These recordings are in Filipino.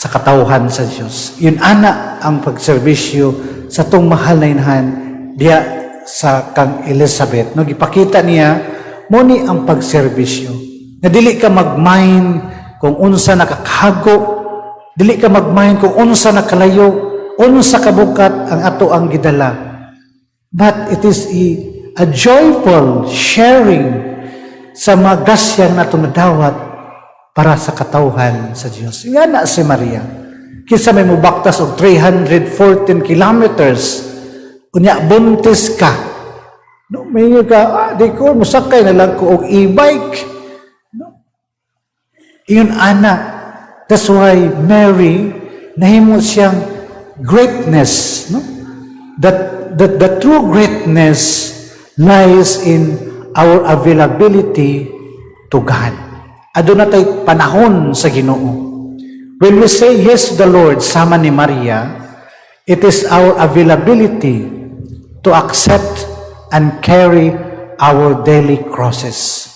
sa katawhan sa Dios. Yun ana ang pagserbisyo sa tong mahal na inahan diya sa kang Elizabeth. No, gipakita niya mo ni ang pagserbisyo. Na dili ka magmind kung unsa nakakahago, dili ka magmind kung unsa nakalayo, unsa kabukat ang ato ang gidala. But it is a joyful sharing sa mga grasyang nato nadawat para sa katawhan sa Dios. Nga na si Maria. Kisa may mubaktas og 314 kilometers. Unya, buntis ka. No, may ka, di ko, musakay na lang ko og e-bike. No? Iyon, ana. That's why Mary, nahimo siyang greatness. No? That the true greatness lies in our availability to God. Aduna tay panahon sa Ginoo. When we say yes to the Lord, sama ni Maria, it is our availability to accept and carry our daily crosses.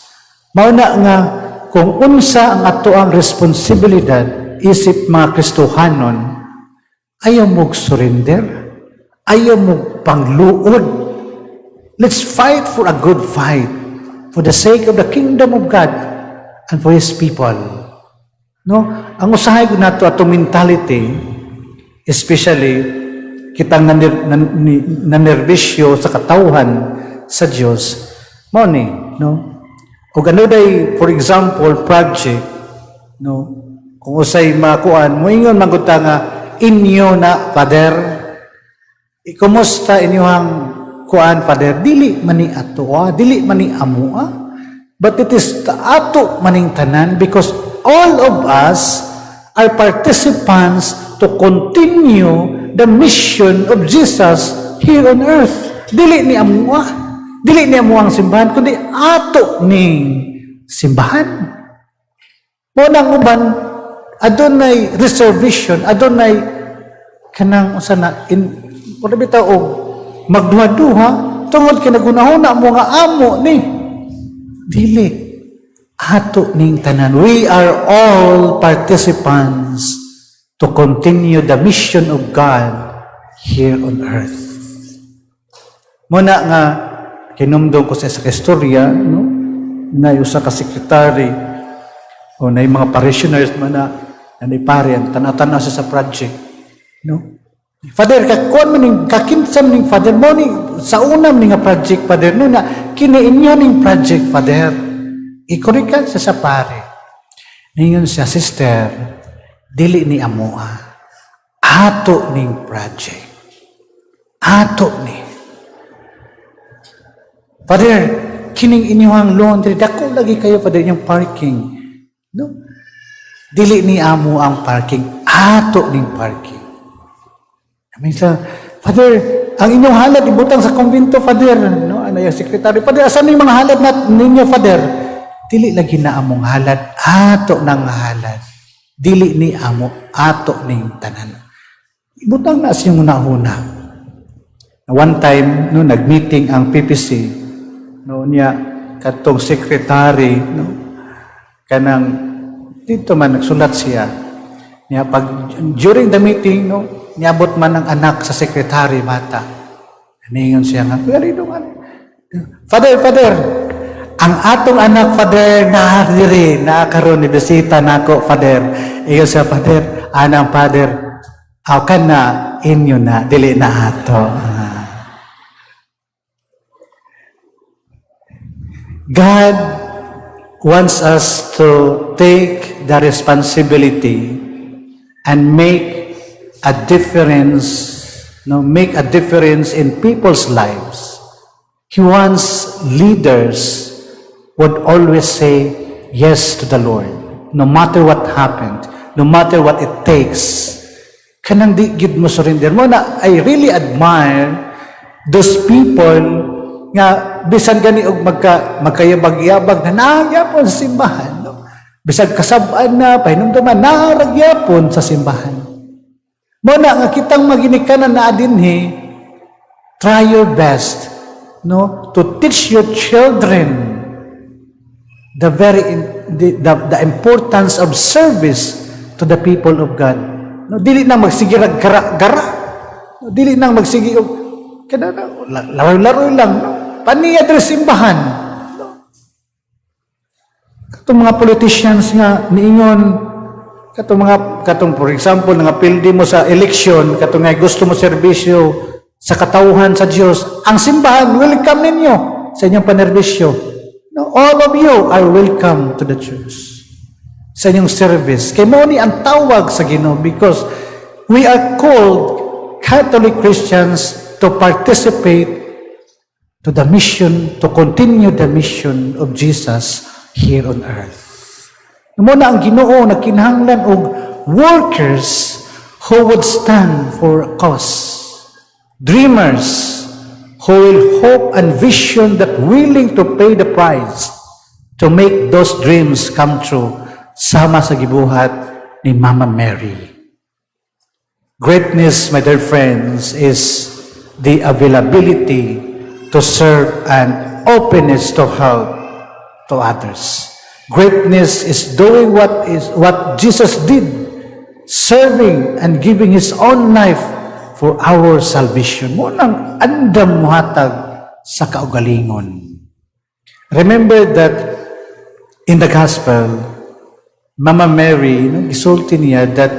Mauna nga, kung unsa ang ato ang responsibilidad, isip mga Kristohanon, ayaw mong surrender, ayaw mong pangluod. Let's fight for a good fight for the sake of the kingdom of God and for His people. No? Ang usahay ko nato atong mentality, especially kitang nanervisyo sa katawhan sa Dios, mao ni, no? O ano day, for example, project, no? Kung usay makuan, moingon maguta nga inyo na, Father, kumusta inyong kuan, Father? Dili mani ato, dili mani amo, but it is ato maning tanan because all of us are participants to continue the mission of Jesus here on earth. Dili ni amo ang simbahan, kundi ato ning simbahan. Munang uban, adunay reservation, adunay kanang usana kung bitaw og magduha-duha tungod kinagunahuna mo nga amo ni. Dili, ato ning tanan. We are all participants to continue the mission of God here on earth. Muna nga, kinumdong ko sa istorya, no? Na usa ka sekretary o na mga parishioners man na pare, tana-tana sa project. No? Father, kakuan man ning kakinsam ning Father mo ni sa unam ning project, Father, no na kiniinyo ning project, Father. Ikurikan sa pare. Ningon siya, sister, dili ni amoa. Ato ning project. Ato ni. Father, kining inyong laundry, dako lagi kayo, Father, yung parking. No? Dili ni amo ang parking. Ato ning parking. Minsan, Father, ang inyong halad ibutang sa kumbento, Father. No? Ano yung sekretary? Father, asan yung mga halad ninyo, Father? Dili lagi na among halad. Ato nang halad. Dili ni amo. Ato ning tanan. Ibutang na siyang una-una. One time, no, nag-meeting ang PPC. No, niya, katong sekretary, no, kanang, dito man, nagsulat siya. Niya, during the meeting, no, niabot man ang anak sa sekretary mata. Ningon siya nga, Father, ang atong anak, Father, nakaroon ni bisita nako, Father. Iyo siya, Father, anang Father, aw ka na, inyo na, dili na ato. God wants us to take the responsibility and make a difference, make a difference in people's lives. He wants leaders would always say yes to the Lord, no matter what happened, no matter what it takes. Kanang di gid mo surrender mo na. I really admire those people nga bisan gani og magkayabag-yabag na nagyapon sa simbahan, no? Bisan kasab-an na pahinumduman naragyapon sa simbahan. Mo na nga kitang maginikanan na dinhi, try your best, no, to teach your children the importance of service to the people of God. No, dili na magsige rag gara-gara. No, dili na magsige og kada laro-laro lang. No? Paniya diri simbahan. No? Katong mga politicians nga niingon katong for example nga pildi mo sa election katong nga gusto mo serbisyo sa katawhan sa Dios, ang simbahan welcome ninyo sa inyong panerbisyo. No, all of you are welcome to the church. Sa inyong service. Kay mo ni ang tawag sa Ginoo because we are called Catholic Christians to participate to the mission, to continue the mission of Jesus here on earth. Muna ang Ginoo nagkinahanglan og workers who would stand for a cause. Dreamers who will hope and vision that willing to pay the price to make those dreams come true sama sa gibuhat ni Mama Mary. Greatness, my dear friends, is the availability to serve and openness to help to others. Greatness is doing what Jesus did, serving and giving His own life for our salvation. Munang andam muhatag sa kaugalingon. Remember that in the gospel, Mama Mary, gisulti niya that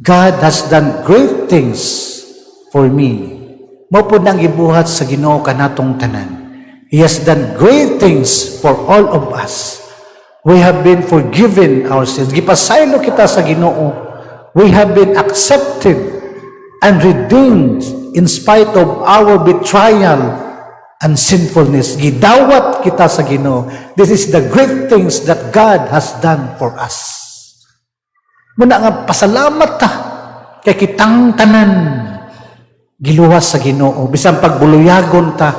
God has done great things for me. Mao po nang gibuhat sa Ginoo kanatong tanan. He has done great things for all of us. We have been forgiven our sins. Gipasaylo kita sa Ginoo. We have been accepted and redeemed in spite of our betrayal and sinfulness. Gidawat kita sa Ginoo. This is the great things that God has done for us. Muna nga pasalamat ta kay kitang tanan giluwas sa Ginoo. Bisan pagbuluyagon ta,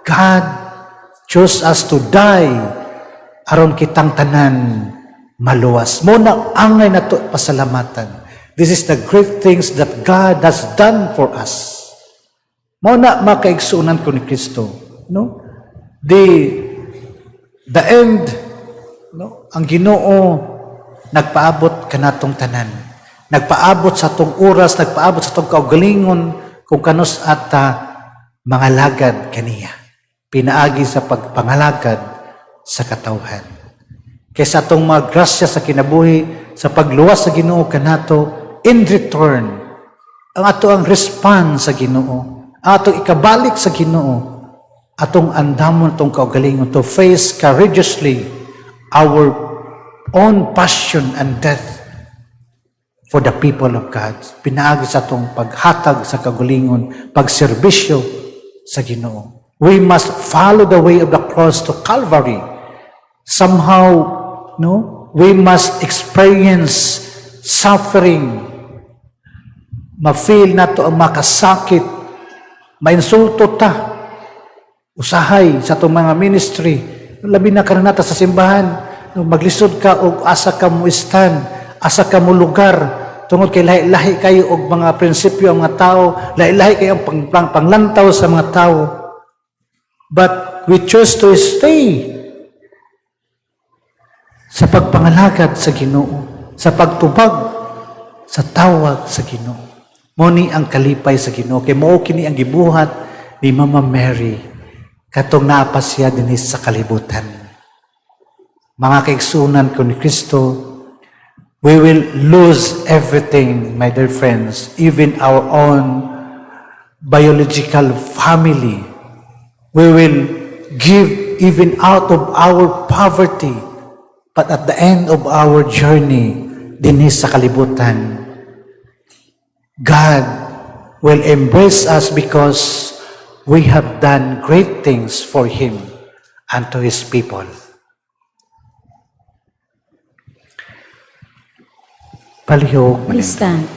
God chose us to die aron kitang tanan maluwas. Muna angay nato pasalamatan. This is the great things that God has done for us. Muna makaigsunan ko ni Kristo, no? The end, no? Ang Ginoo nagpaabot kanatong tanan. Nagpaabot sa atong oras, nagpaabot sa atong kaugalingon kung kanus at mga lagad kaniya. Pinaagi sa pagpangalagad sa katawhan. Kaysa atong mga grasya sa kinabuhi, sa pagluwas sa Ginoo kanato, in return, ang ato ang response sa Ginoo, ang atong ikabalik sa Ginoo, atong andamon atong kaugalingon to face courageously our own passion and death for the people of God. Pinaagi sa atong paghatag sa kaugalingon, pagserbisyo sa Ginoo. We must follow the way of the cross to Calvary. Somehow, no, we must experience suffering. Ma-feel nato ang makasakit, mainsulto ta, usahay sa itong mga ministry, labi na karanata sa simbahan, maglisod ka o asa ka mo stand, asa ka mo lugar, tungod kay lahi-lahi kayo og mga prinsipyo ang mga tao, lahi-lahi kayo ang panglantaw sa mga tao. But we choose to stay sa pagpangalagad sa Ginoo, sa pagtubag sa tawag sa Ginoo. Moni ang kalipay sa Ginoo kay mao kini ang gibuhat ni Mama Mary katong naapasya dinhi sa kalibutan. Mga kaigsunan ko ni Kristo, we will lose everything, my dear friends, even our own biological family. We will give even out of our poverty, but at the end of our journey dinhi sa kalibutan, God will embrace us because we have done great things for Him and to His people. Palihog. Please stand.